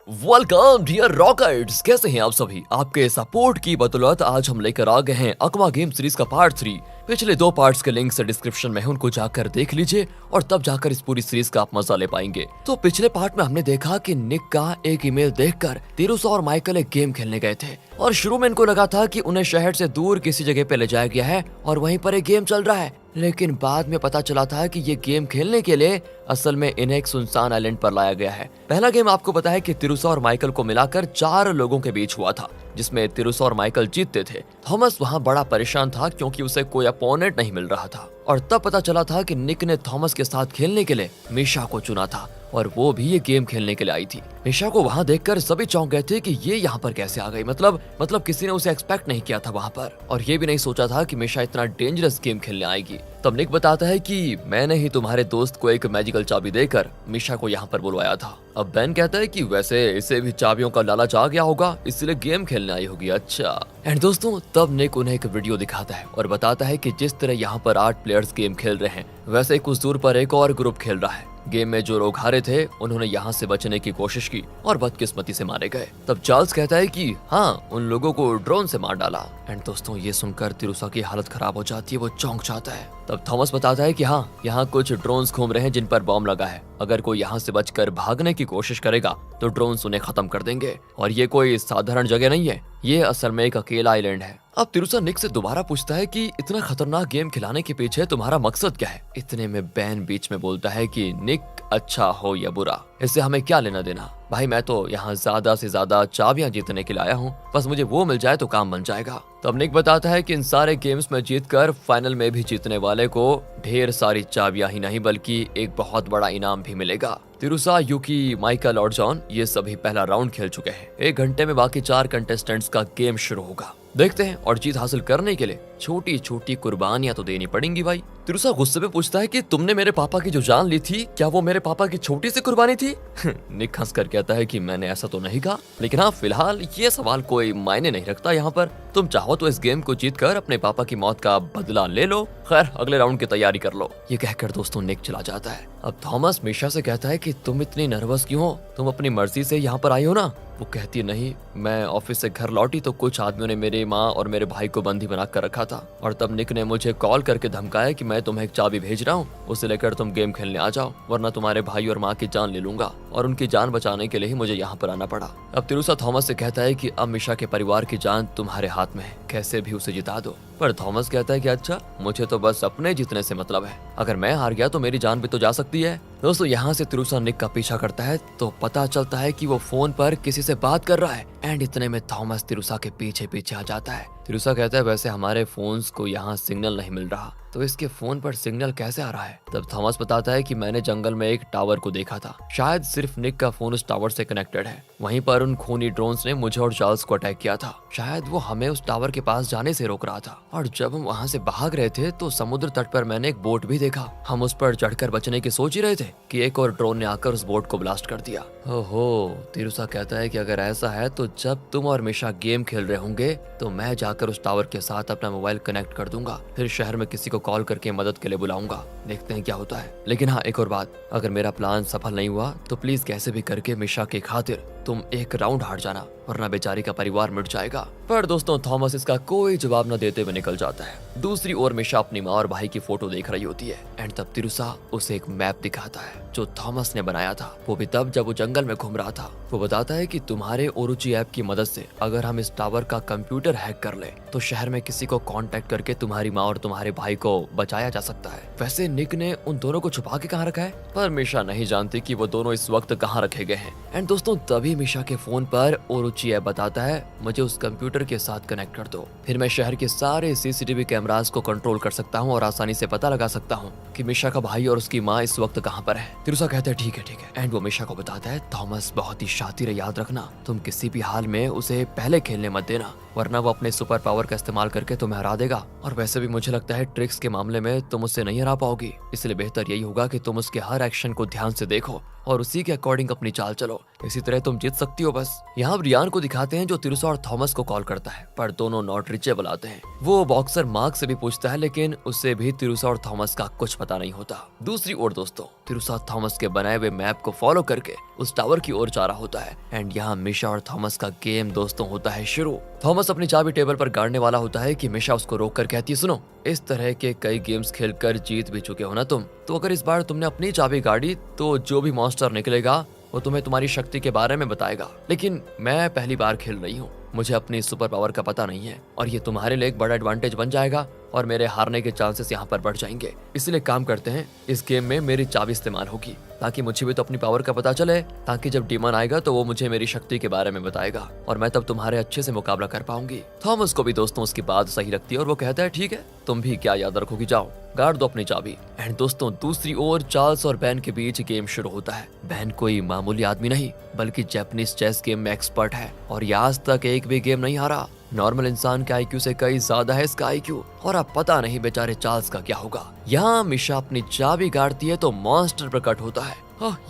Welcome dear rockets, कैसे हैं आप सभी। आपके सपोर्ट की बदौलत आज हम लेकर आ गए हैं अकवा गेम सीरीज का पार्ट 3। पिछले 2 पार्ट्स के लिंक्स डिस्क्रिप्शन में है, उनको जाकर देख लीजिए और तब जाकर इस पूरी सीरीज का आप मजा ले पाएंगे। तो पिछले पार्ट में हमने देखा कि निक का एक ईमेल देखकर तिरुसा और माइकल एक गेम खेलने गए थे और शुरू में इनको लगा था कि उन्हें शहर से दूर किसी जगह पे ले जाया गया है और वहीं पर एक गेम चल रहा है, लेकिन बाद में पता चला था कि ये गेम खेलने के लिए असल में इन्हें एक सुनसान आइलैंड पर लाया गया है। पहला गेम आपको पता है कि तिरुसा और माइकल को मिलाकर 4 लोगों के बीच हुआ था, जिसमें तिरुसा और माइकल जीतते थे। थॉमस वहां बड़ा परेशान था क्योंकि उसे कोई अपोनेंट नहीं मिल रहा था और तब पता चला था कि निक ने थॉमस के साथ खेलने के लिए मिशा को चुना था और वो भी ये गेम खेलने के लिए आई थी। मिशा को वहां देखकर सभी चौंक गए थे कि ये यहाँ पर कैसे आ गई। मतलब किसी ने उसे एक्सपेक्ट नहीं किया था वहां पर, और ये भी नहीं सोचा था कि मिशा इतना डेंजरस गेम खेलने आएगी। तब निक बताता है कि मैंने ही तुम्हारे दोस्त को एक मैजिकल चाबी देकर मिशा को यहाँ पर बुलवाया था। अब बेन कहता है कि वैसे इसे भी चाबियों का लालच आ गया होगा, इसलिए गेम खेलने आई होगी। अच्छा। एंड दोस्तों, तब निक उन्हें एक वीडियो दिखाता है और बताता है कि जिस तरह यहाँ पर 8 प्लेयर्स गेम खेल रहे हैं, वैसे कुछ दूर पर एक और ग्रुप खेल रहा है। गेम में जो लोग हारे थे उन्होंने यहाँ से बचने की कोशिश की और बदकिस्मती से मारे गए। तब चार्ल्स कहता है कि हाँ, उन लोगों को ड्रोन से मार डाला। एंड दोस्तों, ये सुनकर तिरुसा की हालत खराब हो जाती है, वो चौंक जाता है। तब थॉमस बताता है कि हाँ, यहाँ कुछ ड्रोन्स घूम रहे हैं जिन पर बॉम्ब लगा है। अगर कोई यहाँ से बचकर भागने की कोशिश करेगा तो ड्रोन्स उन्हें खत्म कर देंगे और ये कोई साधारण जगह नहीं है, ये असल में एक अकेला आइलैंड है। अब तिरुसा निक से दोबारा पूछता है कि इतना खतरनाक गेम खिलाने के पीछे तुम्हारा मकसद क्या है। इतने में बैन बीच में बोलता है कि निक, अच्छा हो या बुरा, इससे हमें क्या लेना देना भाई, मैं तो यहाँ ज्यादा से ज्यादा चाबियां जीतने के लिए आया हूँ, बस मुझे वो मिल जाए तो काम बन जाएगा। तब निक बताता है कि इन सारे गेम्स में जीतकर फाइनल में भी जीतने वाले को ढेर सारी चाबियां ही नहीं बल्कि एक बहुत बड़ा इनाम भी मिलेगा। तिरुसा, यूकी, माइकल और जॉन ये सभी पहला राउंड खेल चुके हैं। 1 घंटे में बाकी 4 कंटेस्टेंट्स का गेम शुरू होगा। देखते हैं, और जीत हासिल करने के लिए छोटी छोटी कुर्बानियां तो देनी पड़ेंगी भाई। तिरुसा गुस्से में पूछता है कि तुमने मेरे पापा की जो जान ली थी, क्या वो मेरे पापा की छोटी सी कुर्बानी थी? निक हंस कर कहता है कि मैंने ऐसा तो नहीं कहा, लेकिन हाँ, फिलहाल ये सवाल कोई मायने नहीं रखता यहाँ पर। तुम चाहो तो इस गेम को जीतकर अपने पापा की मौत का बदला ले लो। खैर, अगले राउंड की तैयारी कर लो। ये कहकर दोस्तों निक चला जाता है। अब थॉमस मिशा से कहता है कि तुम इतनी नर्वस क्यों हो, तुम अपनी मर्जी से यहाँ पर आई हो ना? वो कहती है नहीं, मैं ऑफिस से घर लौटी तो कुछ आदमियों ने मेरी माँ और मेरे भाई को बंदी बना कर रखा था और तब निक ने मुझे कॉल करके धमकाया कि मैं तुम्हें एक चाबी भेज रहा हूँ, उसे लेकर तुम गेम खेलने आ जाओ, वरना तुम्हारे भाई और माँ की जान ले लूंगा। और उनकी जान बचाने के लिए ही मुझे यहाँ पर आना पड़ा। अब तिरुसा थॉमस से कहता है कि अब मिशा के परिवार की जान तुम्हारे हाथ में है, कैसे भी उसे जिता दो। पर थॉमस कहता है कि अच्छा, मुझे तो बस अपने जीतने से मतलब है, अगर मैं हार गया तो मेरी जान भी तो जा सकती है। दोस्तों, यहाँ से तिरुसा निक का पीछा करता है तो पता चलता है कि वो फोन पर किसी से बात कर रहा है। एंड इतने में थॉमस तिरुसा के पीछे पीछे आ जाता है। तिरुसा कहता है वैसे हमारे फोन्स को यहाँ सिग्नल नहीं मिल रहा, तो इसके फोन पर सिग्नल कैसे आ रहा है? तब थॉमस बताता है कि मैंने जंगल में एक टावर को देखा था, शायद सिर्फ निक का फोन उस टावर से कनेक्टेड है। वहीं पर उन खूनी ड्रोन्स ने मुझे और चार्ल्स को अटैक किया था, शायद वो हमें उस टावर के पास जाने से रोक रहा था। और जब हम वहाँ से भाग रहे थे तो समुद्र तट पर मैंने एक बोट भी देखा। हम उस पर चढ़कर बचने की सोच ही रहे थे कि एक और ड्रोन ने आकर उस बोट को ब्लास्ट कर दिया। ओहो। तिरुसा कहता है कि अगर ऐसा है तो जब तुम और मिशा गेम खेल रहे होंगे तो मैं जाकर उस टावर के साथ अपना मोबाइल कनेक्ट कर दूंगा, फिर शहर में किसी को कॉल करके मदद के लिए बुलाऊंगा, देखते हैं क्या होता है। लेकिन हाँ, एक और बात, अगर मेरा प्लान सफल नहीं हुआ तो प्लीज कैसे भी करके मिशा की खातिर तुम एक राउंड हार जाना, वरना बेचारी का परिवार मिट जाएगा। पर दोस्तों, थॉमस इसका कोई जवाब न देते हुए निकल जाता है। दूसरी ओर मिशा अपनी माँ और भाई की फोटो देख रही होती है। एंड तब तिरुसा उसे एक मैप दिखाता है जो थॉमस ने बनाया था, वो भी तब जब वो जंगल में घूम रहा था। वो बताता है कि तुम्हारे ओरुचि ऐप की मदद से अगर हम इस टावर का कंप्यूटर हैक कर ले तो शहर में किसी को कांटेक्ट करके तुम्हारी माँ और तुम्हारे भाई को बचाया जा सकता है। वैसे निक ने उन दोनों को छुपा के कहाँ रखा है, पर मिशा नहीं जानती कि वो दोनों इस वक्त कहाँ रखे गए हैं। एंड दोस्तों, तभी मिशा के फोन पर ओरुचि ऐप बताता है मुझे उस कंप्यूटर के साथ कनेक्ट कर दो, फिर मैं शहर के सारे सीसीटीवी कैमरास को कंट्रोल कर सकता हूँ और आसानी से पता लगा सकता हूँ कि मिशा का भाई और उसकी माँ इस वक्त कहाँ पर है। तिरुसा कहता है ठीक है ठीक है। एंड वो मिशा को बताता है थॉमस बहुत ही शातिर है, याद रखना तुम किसी भी हाल में उसे पहले खेलने मत देना, वरना वो अपने सुपर पावर का इस्तेमाल करके तुम्हें हरा देगा। और वैसे भी मुझे लगता है ट्रिक्स के मामले में तुम उससे नहीं हरा पाओगी, इसलिए बेहतर यही होगा कि तुम उसके हर एक्शन को ध्यान से देखो और उसी के अकॉर्डिंग अपनी चाल चलो। इसी तरह तुम जीत सकती हो बस। यहाँ रियान को दिखाते हैं जो तिरुसा और थॉमस को कॉल करता है, पर दोनों नॉट रीचेबल आते हैं। वो बॉक्सर मार्क से भी पूछता है, लेकिन उससे भी तिरुसा और थॉमस का कुछ पता नहीं होता। दूसरी ओर दोस्तों, तिरुसा थॉमस के बनाए हुए मैप को फॉलो करके उस टावर की ओर जा रहा होता है। एंड यहाँ मिशा और थॉमस का गेम दोस्तों होता है शुरू। थॉमस अपनी चाबी टेबल पर गाड़ने वाला होता है कि मिशा उसको रोक कर कहती है, सुनो, इस तरह के कई गेम्स खेलकर जीत भी चुके हो ना तुम, तो अगर इस बार तुमने अपनी चाबी गाड़ी तो जो भी मॉन्स्टर निकलेगा वो तुम्हें तुम्हारी शक्ति के बारे में बताएगा। लेकिन मैं पहली बार खेल रही हूँ, मुझे अपनी सुपर पावर का पता नहीं है और ये तुम्हारे लिए एक बड़ा एडवांटेज बन जाएगा और मेरे हारने के चांसेस यहाँ पर बढ़ जाएंगे। इसलिए काम करते हैं, इस गेम में मेरी चाबी इस्तेमाल होगी ताकि मुझे भी तो अपनी पावर का पता चले, ताकि जब डीमन आएगा तो वो मुझे मेरी शक्ति के बारे में बताएगा और मैं तब तुम्हारे अच्छे से मुकाबला कर पाऊंगी। थॉमस को भी दोस्तों उसकी बात सही लगती है और वो कहता है, ठीक है, तुम भी क्या याद रखोगी, जाओ गाड़ दो अपनी चाबी। एंड दोस्तों दूसरी ओर चार्ल्स और बैन के बीच गेम शुरू होता है। बैन कोई मामूली आदमी नहीं बल्कि जापानीज चेस गेम में एक्सपर्ट है और ये आज तक एक भी गेम नहीं हारा। नॉर्मल इंसान के आईक्यू से कई ज्यादा है इसका आईक्यू और अब पता नहीं बेचारे चार्ल्स का क्या होगा। यहाँ मिशा अपनी चाबी गाड़ती है तो मॉन्स्टर प्रकट होता है।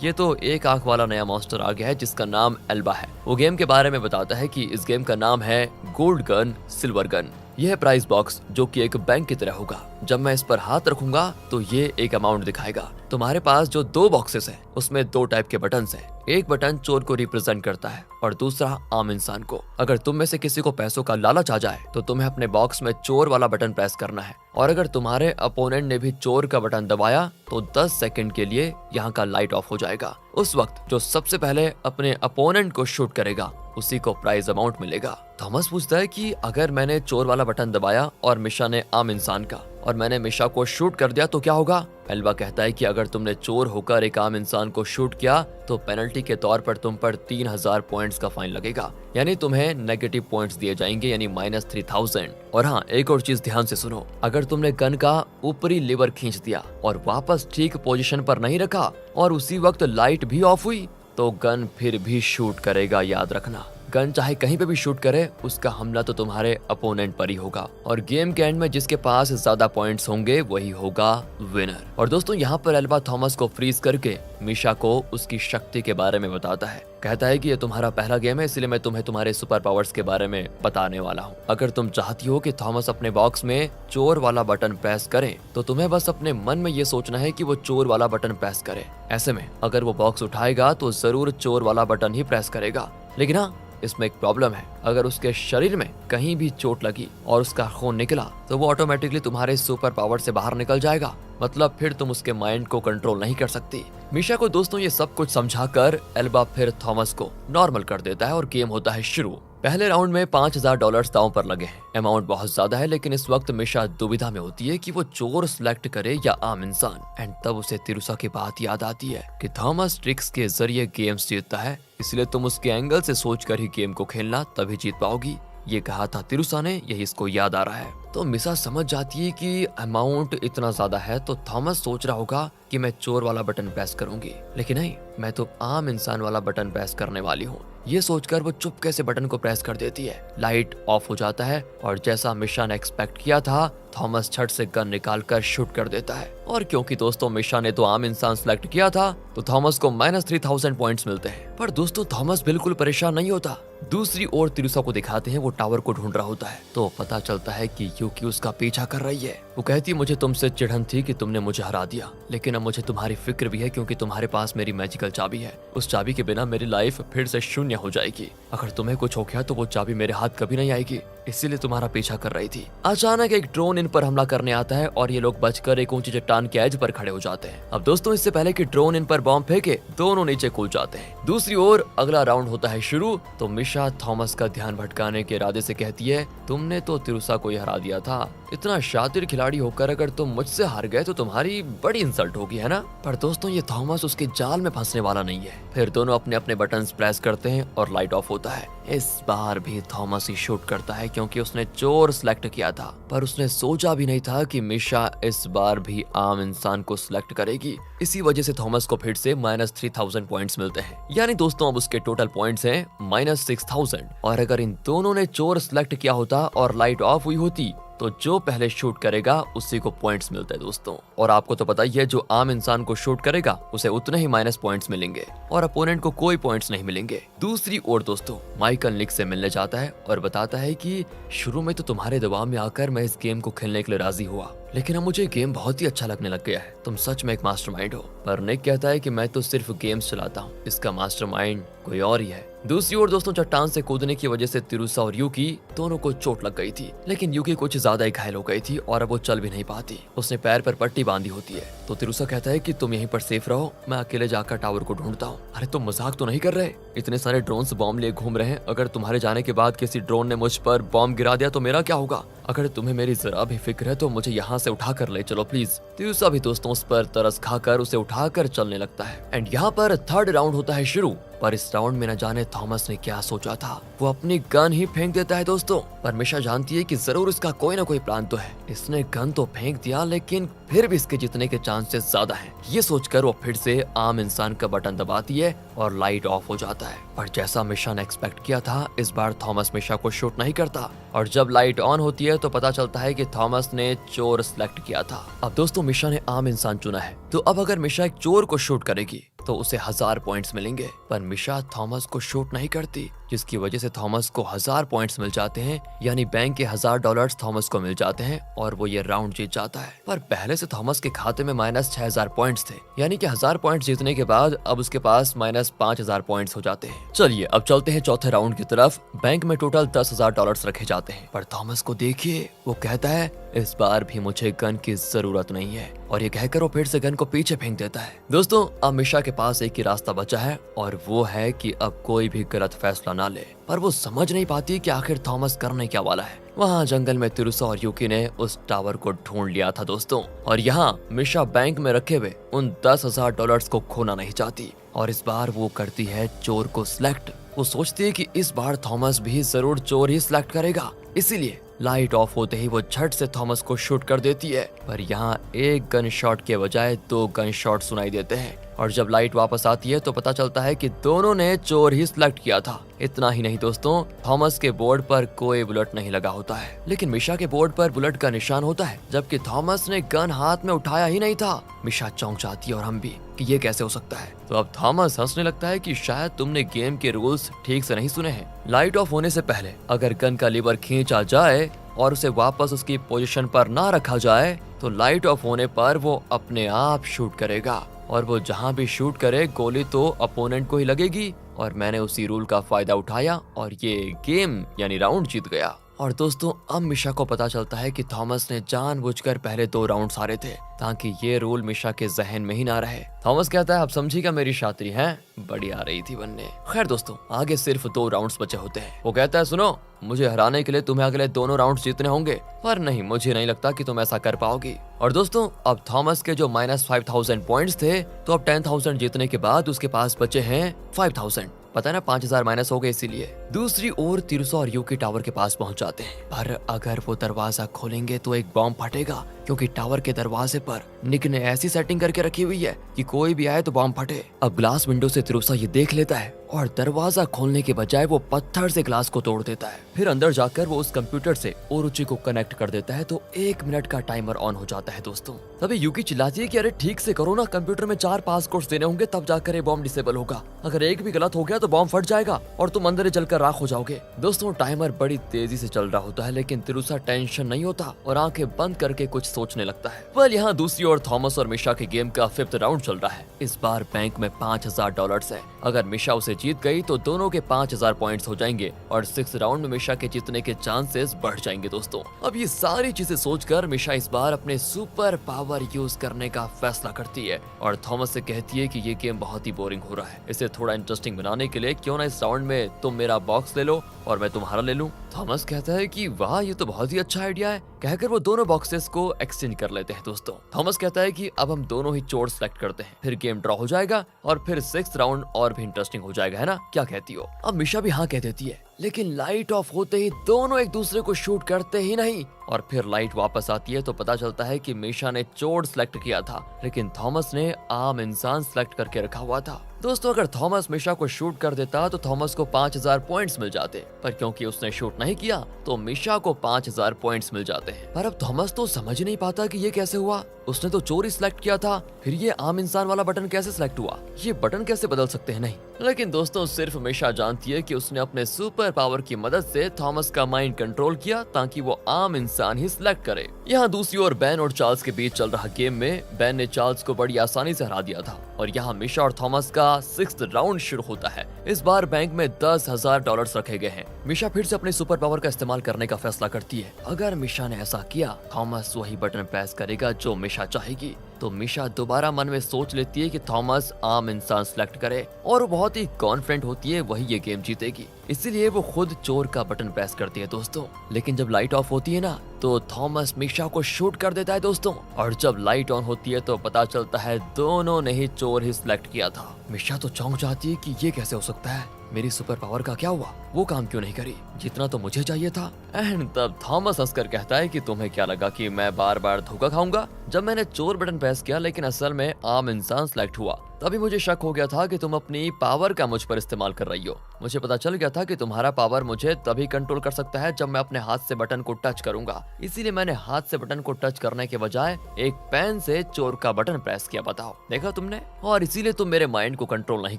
ये तो एक आंख वाला नया मॉन्स्टर आ गया है जिसका नाम एल्बा है। वो गेम के बारे में बताता है कि इस गेम का नाम है गोल्ड गन सिल्वर गन। यह है प्राइस बॉक्स जो कि एक बैंक की तरह होगा। जब मैं इस पर हाथ रखूंगा तो ये एक अमाउंट दिखाएगा। तुम्हारे पास जो 2 बॉक्सेस हैं उसमें 2 टाइप के बटन्स हैं। एक बटन चोर को रिप्रेजेंट करता है और दूसरा आम इंसान को। अगर तुम में से किसी को पैसों का लालच आ जाए तो तुम्हें अपने बॉक्स में चोर वाला बटन प्रेस करना है और अगर तुम्हारे अपोनेंट ने भी चोर का बटन दबाया तो 10 सेकंड के लिए यहाँ का लाइट ऑफ हो जाएगा। उस वक्त जो सबसे पहले अपने अपोनेंट को शूट करेगा उसी को प्राइज अमाउंट मिलेगा। थॉमस पूछता है कि अगर मैंने चोर वाला बटन दबाया और मिशा ने आम इंसान का और मैंने मिशा को शूट कर दिया तो क्या होगा? एल्बा कहता है कि अगर तुमने चोर होकर एक आम इंसान को शूट किया तो पेनल्टी के तौर पर तुम पर 3000 पॉइंट्स का फाइन लगेगा, यानी तुम्हें नेगेटिव पॉइंट्स दिए जाएंगे, यानी -3000। और हाँ, एक और चीज ध्यान से सुनो, अगर तुमने गन का ऊपरी लीवर खींच दिया और वापस ठीक पोजीशन पर नहीं रखा और उसी वक्त लाइट भी ऑफ हुई तो गन फिर भी शूट करेगा। याद रखना, गन चाहे कहीं पे भी शूट करे उसका हमला तो तुम्हारे अपोनेंट पर ही होगा और गेम के एंड में जिसके पास ज्यादा पॉइंट्स होंगे वही होगा विनर। और दोस्तों यहाँ पर एल्बा थॉमस को फ्रीज करके मिशा को उसकी शक्ति के बारे में बताता है। कहता है कि ये तुम्हारा पहला गेम है इसलिए मैं तुम्हें तुम्हारे सुपर पावर्स के बारे में बताने वाला हूँ। अगर तुम चाहती हो कि थॉमस अपने बॉक्स में चोर वाला बटन प्रेस करे तो तुम्हें बस अपने मन में ये सोचना है कि वो चोर वाला बटन प्रेस करे। ऐसे में अगर वो बॉक्स उठाएगा तो जरूर चोर वाला बटन ही प्रेस करेगा। लेकिन हाँ, इसमें एक प्रॉब्लम है, अगर उसके शरीर में कहीं भी चोट लगी और उसका खून निकला तो वो ऑटोमेटिकली तुम्हारे सुपर पावर से बाहर निकल जाएगा, मतलब फिर तुम उसके माइंड को कंट्रोल नहीं कर सकती। मिशा को दोस्तों ये सब कुछ समझाकर एल्बा फिर थॉमस को नॉर्मल कर देता है और गेम होता है शुरू। पहले राउंड में $5000 दांव पर लगे हैं। अमाउंट बहुत ज्यादा है लेकिन इस वक्त मिशा दुविधा में होती है कि वो चोर सिलेक्ट करे या आम इंसान। एंड तब उसे तिरुसा की बात याद आती है कि थॉमस ट्रिक्स के जरिए गेम्स जीतता है, इसलिए तुम उसके एंगल से सोचकर ही गेम को खेलना, तभी जीत पाओगी। ये कहा था तिरुसा ने, यही इसको याद आ रहा है। तो मिशा समझ जाती है कि अमाउंट इतना ज्यादा है तो थॉमस सोच रहा होगा कि मैं चोर वाला बटन प्रेस करूंगी, लेकिन नहीं, मैं तो आम इंसान वाला बटन प्रेस करने वाली हूँ। ये सोचकर वो चुपके से बटन को प्रेस कर देती है। लाइट ऑफ हो जाता है और जैसा मिशा ने एक्सपेक्ट किया था थॉमस झट से गन निकालकर शूट कर देता है। और क्योंकि दोस्तों मिशा ने तो आम इंसान सिलेक्ट किया था तो थॉमस को -3000 पॉइंट्स मिलते हैं। पर दोस्तों थॉमस बिल्कुल परेशान नहीं होता। दूसरी ओर तिरुसा को दिखाते हैं, वो टावर को ढूंढ रहा होता है तो पता चलता है कि यूकी उसका पीछा कर रही है। वो कहती है, मुझे तुमसे चिढ़न थी कि तुमने मुझे हरा दिया, लेकिन अब मुझे तुम्हारी फिक्र भी है क्योंकि तुम्हारे पास मेरी मैजिकल चाबी है। उस चाबी के बिना मेरी लाइफ फिर से शून्य हो जाएगी। अगर तुम्हें कुछ हो गया तो वो चाबी मेरे हाथ कभी नहीं आएगी, इसीलिए तुम्हारा पीछा कर रही थी। अचानक एक ड्रोन इन पर हमला करने आता है और ये लोग बचकर एक ऊंची चट्टान के एज पर खड़े हो जाते हैं। अब दोस्तों इससे पहले कि ड्रोन इन पर बॉम्ब फेंके दोनों नीचे कूद जाते हैं। दूसरी ओर अगला राउंड होता है शुरू तो मिशा थॉमस का ध्यान भटकाने के इरादे से कहती है, तुमने तो तिरुसा को ही हरा दिया था, इतना शातिर खिलाड़ी होकर अगर तुम मुझसे हार गए तो तुम्हारी बड़ी इंसल्ट होगी, है ना? पर दोस्तों ये थॉमस उसके जाल में फंसने वाला नहीं है। फिर दोनों अपने अपने बटन्स प्रेस करते हैं और लाइट ऑफ होता है। इस बार भी थॉमस ही शूट करता है क्योंकि उसने चोर सिलेक्ट किया था, पर उसने सोचा भी नहीं था कि मिशा इस बार भी आम इंसान को सिलेक्ट करेगी। इसी वजह से थॉमस को फिर से -3000 पॉइंट्स मिलते हैं, यानी दोस्तों अब उसके टोटल पॉइंट्स हैं -6000। और अगर इन दोनों ने चोर सिलेक्ट किया होता और लाइट ऑफ हुई होती तो जो पहले शूट करेगा उसी को पॉइंट्स मिलते हैं दोस्तों। और आपको तो पता ही है, जो आम इंसान को शूट करेगा उसे उतने ही माइनस पॉइंट्स मिलेंगे और अपोनेंट को कोई पॉइंट्स नहीं मिलेंगे। दूसरी ओर दोस्तों, माइकल निक से मिलने जाता है और बताता है कि शुरू में तो तुम्हारे दबाव में आकर मैं इस गेम को खेलने के लिए राजी हुआ, लेकिन अब मुझे गेम बहुत ही अच्छा लगने लग गया है। तुम सच में एक मास्टरमाइंड हो। पर निक कहता है कि मैं तो सिर्फ गेम्स चलाता हूँ, इसका मास्टरमाइंड कोई और ही है। दूसरी ओर दोस्तों, चट्टान से कूदने की वजह से तिरुसा और यूकी दोनों को चोट लग गई थी, लेकिन यूकी कुछ ज्यादा ही घायल हो गई थी और अब वो चल भी नहीं पाती। उसने पैर पर पट्टी बांधी होती है। तो तिरुसा कहता है कि तुम यहीं पर सेफ रहो, मैं अकेले जाकर टावर को ढूंढता हूँ। अरे तुम मजाक तो नहीं कर रहे? इतने सारे ड्रोन बॉम्ब लिए घूम रहे हैं, अगर तुम्हारे जाने के बाद किसी ड्रोन ने मुझ पर बॉम्ब गिरा दिया तो मेरा क्या होगा? अगर तुम्हें मेरी जरा भी फिक्र है तो मुझे यहाँ से उठा कर ले चलो प्लीज। तिरुसा भी दोस्तों उस पर तरस खाकर उसे उठाकर चलने लगता है। एंड यहाँ पर थर्ड राउंड होता है शुरू। पर इस राउंड में न जाने थॉमस ने क्या सोचा था, वो अपनी गन ही फेंक देता है दोस्तों। पर मिशा जानती है कि जरूर इसका कोई ना कोई प्लान तो है। इसने गन तो फेंक दिया, लेकिन फिर भी इसके जीतने के चांसेस ज्यादा हैं। ये सोचकर वो फिर से आम इंसान का बटन दबाती है और लाइट ऑफ हो जाता है। पर जैसा मिशा ने एक्सपेक्ट किया था, इस बार थॉमस मिशा को शूट नहीं करता और जब लाइट ऑन होती है तो पता चलता है कि थॉमस ने चोर सिलेक्ट किया था। अब दोस्तों मिशा ने आम इंसान चुना है, तो अब अगर मिशा एक चोर को शूट करेगी तो उसे 1000 पॉइंट्स मिलेंगे। पर मिशा थॉमस को शूट नहीं करती, जिसकी वजह से थॉमस को 1000 पॉइंट्स मिल जाते हैं, यानी बैंक के $1000 थॉमस को मिल जाते हैं और वो ये राउंड जीत जाता है। पर पहले से थॉमस के खाते में माइनस 6000 पॉइंट्स थे, यानी कि 1000 पॉइंट्स जीतने के बाद अब उसके पास माइनस 5000 पॉइंट्स हो जाते हैं। चलिए अब चलते हैं चौथे राउंड की तरफ। बैंक में टोटल $10,000 रखे जाते हैं। पर थॉमस को देखिए, वो कहता है इस बार भी मुझे गन की जरूरत नहीं है, और ये कहकर वो फिर से गन को पीछे फेंक देता है। दोस्तों अब मिशा के पास एक ही रास्ता बचा है और वो है कि अब कोई भी गलत फैसला ना ले। पर वो समझ नहीं पाती कि आखिर थॉमस करने क्या वाला है। वहाँ जंगल में तिरुसा और यूकी ने उस टावर को ढूंढ लिया था दोस्तों, और यहाँ मिशा बैंक में रखे हुए उन $10,000 को खोना नहीं चाहती और इस बार वो करती है चोर को सिलेक्ट। वो सोचती है कि इस बार थॉमस भी जरूर चोर ही सिलेक्ट करेगा, इसीलिए लाइट ऑफ होते ही वो झट से थॉमस को शूट कर देती है। पर यहाँ एक गन शॉट के बजाय 2 गन शॉट सुनाई देते हैं और जब लाइट वापस आती है तो पता चलता है कि दोनों ने चोर ही सिलेक्ट किया था। इतना ही नहीं दोस्तों, थॉमस के बोर्ड पर कोई बुलेट नहीं लगा होता है, लेकिन मिशा के बोर्ड पर बुलेट का निशान होता है, जबकि थॉमस ने गन हाथ में उठाया ही नहीं था। मिशा चौंक जाती है और हम भी कि ये कैसे हो सकता है। तो अब थॉमस हंसने लगता है कि शायद तुमने गेम के रूल्स ठीक से नहीं सुने हैं। लाइट ऑफ होने से पहले अगर गन का लीवर खींचा जाए और उसे वापस उसकी पोजीशन पर ना रखा जाए तो लाइट ऑफ होने पर वो अपने आप शूट करेगा, और वो जहां भी शूट करे गोली तो अपोनेंट को ही लगेगी। और मैंने उसी रूल का फायदा उठाया और ये गेम यानी राउंड जीत गया। और दोस्तों अब मिशा को पता चलता है कि थॉमस ने जानबूझकर पहले 2 राउंड हारे थे ताकि ये रूल मिशा के जहन में ही ना रहे। थॉमस कहता है अब समझिएगा मेरी शात्री है, बड़ी आ रही थी बनने। खैर दोस्तों आगे सिर्फ 2 राउंड्स बचे होते हैं। वो कहता है सुनो, मुझे हराने के लिए तुम्हें अगले दोनों राउंड जीतने होंगे, पर नहीं, मुझे नहीं लगता कि तुम ऐसा कर पाओगी। और दोस्तों अब थॉमस के जो माइनस 5000 पॉइंट्स थे, तो अब 10,000 जीतने के बाद उसके पास बचे हैं 5000। पता है ना, 5000 माइनस हो गए इसीलिए। दूसरी ओर तिरुसा और यूकी टावर के पास पहुंच जाते हैं, पर अगर वो दरवाजा खोलेंगे तो एक बॉम्ब फटेगा, क्योंकि टावर के दरवाजे पर निक ने ऐसी सेटिंग करके रखी हुई है कि कोई भी आए तो बॉम्ब फटे। अब ग्लास विंडो से तिरुसा ये देख लेता है और दरवाजा खोलने के बजाय वो पत्थर से ग्लास को तोड़ देता है। फिर अंदर जाकर वो उस कंप्यूटर से ओरुचि को कनेक्ट कर देता है, तो 1 मिनट का टाइमर ऑन हो जाता है दोस्तों। तभी यूकी चिल्लाती है कि अरे ठीक से करो ना, कंप्यूटर में 4 पासकोड्स देने होंगे तब जाकर ये बॉम्ब डिसेबल होगा, अगर एक भी गलत हो गया तो बॉम्ब फट जाएगा और तुम अंदर ही जलकर राख हो जाओगे। दोस्तों टाइमर बड़ी तेजी से चल रहा होता है, लेकिन तिरुसा टेंशन नहीं होता और आंखें बंद करके कुछ सोचने लगता है। वेल यहाँ दूसरी ओर थॉमस और मिशा के गेम का 5th राउंड चल रहा है। इस बार बैंक में $5000 है। अगर मिशा उसे जीत गई तो दोनों के 5000 पॉइंट्स हो जाएंगे और 6th राउंड में मिशा के जीतने के चांसेस बढ़ जाएंगे दोस्तों। अब ये सारी चीजें सोचकर मिशा इस बार अपने सुपर पावर यूज करने का फैसला करती है और थॉमस से कहती है कि ये गेम बहुत ही बोरिंग हो रहा है, इसे थोड़ा इंटरेस्टिंग बनाने के लिए क्यों ना इस राउंड में तुम मेरा बॉक्स ले लो और मैं तुम्हारा ले लूं। थॉमस कहता है कि वाह ये तो बहुत ही अच्छा आइडिया है, कहकर वो दोनों बॉक्सेस को एक्सचेंज कर लेते हैं दोस्तों। थॉमस कहता है कि अब हम दोनों ही चोर सेलेक्ट करते हैं, फिर गेम ड्रॉ हो जाएगा और फिर 6th राउंड और भी इंटरेस्टिंग हो जाएगा, है ना, क्या कहती हो? अब मिशा भी हाँ कह देती है, लेकिन लाइट ऑफ होते ही दोनों एक दूसरे को शूट करते ही नहीं और फिर लाइट वापस आती है तो पता चलता है कि मिशा ने चोर सिलेक्ट किया था, लेकिन थॉमस ने आम इंसान सिलेक्ट करके रखा हुआ था। दोस्तों अगर थॉमस मिशा को शूट कर देता तो थॉमस को 5000 पॉइंट्स मिल जाते, पर क्योंकि उसने शूट नहीं किया तो मिशा को 5000 पॉइंट्स मिल जाते हैं। पर अब थॉमस तो समझ ही नहीं पाता कि ये कैसे हुआ। उसने तो चोरी सिलेक्ट किया था, फिर ये आम इंसान वाला बटन कैसे सिलेक्ट हुआ, ये बटन कैसे बदल सकते हैं नहीं। लेकिन दोस्तों सिर्फ मिशा जानती है कि उसने अपने सुपर पावर की मदद से थॉमस का माइंड कंट्रोल किया ताकि वो आम इंसान ही सिलेक्ट करे। यहाँ दूसरी ओर बेन और चार्ल्स के बीच चल रहा गेम में बेन ने चार्ल्स को बड़ी आसानी से हरा दिया था और यहाँ मिशा और थॉमस का 6th राउंड शुरू होता है। इस बार बैंक में $10,000 रखे गए हैं। मिशा फिर से अपने सुपर पावर का इस्तेमाल करने का फैसला करती है। अगर मिशा ने ऐसा किया, थॉमस वही बटन प्रेस करेगा जो मिशा चाहेगी। तो मिशा दोबारा मन में सोच लेती है कि थॉमस आम इंसान सिलेक्ट करे और वो बहुत ही कॉन्फिडेंट होती है वही ये गेम जीतेगी। इसीलिए वो खुद चोर का बटन प्रेस करती है दोस्तों। लेकिन जब लाइट ऑफ होती है ना तो थॉमस मिशा को शूट कर देता है दोस्तों, और जब लाइट ऑन होती है तो पता चलता है दोनों ने ही चोर ही सिलेक्ट किया था। मिशा तो चौंक जाती है कि ये कैसे हो सकता है, मेरी सुपर पावर का क्या हुआ, वो काम क्यों नहीं करी जितना तो मुझे चाहिए था। एंड तब थॉमस हंसकर कहता है कि तुम्हें क्या लगा कि मैं बार बार धोखा खाऊंगा। जब मैंने चोर बटन प्रेस किया लेकिन असल में आम इंसान सिलेक्ट हुआ, तभी मुझे शक हो गया था कि तुम अपनी पावर का मुझ पर इस्तेमाल कर रही हो। मुझे पता चल गया था कि तुम्हारा पावर मुझे तभी कंट्रोल कर सकता है जब मैं अपने हाथ से बटन को टच करूंगा। इसीलिए मैंने हाथ से बटन को टच करने के बजाय एक पेन से चोर का बटन प्रेस किया। बताओ, देखा तुमने? और इसीलिए तुम मेरे माइंड को कंट्रोल नहीं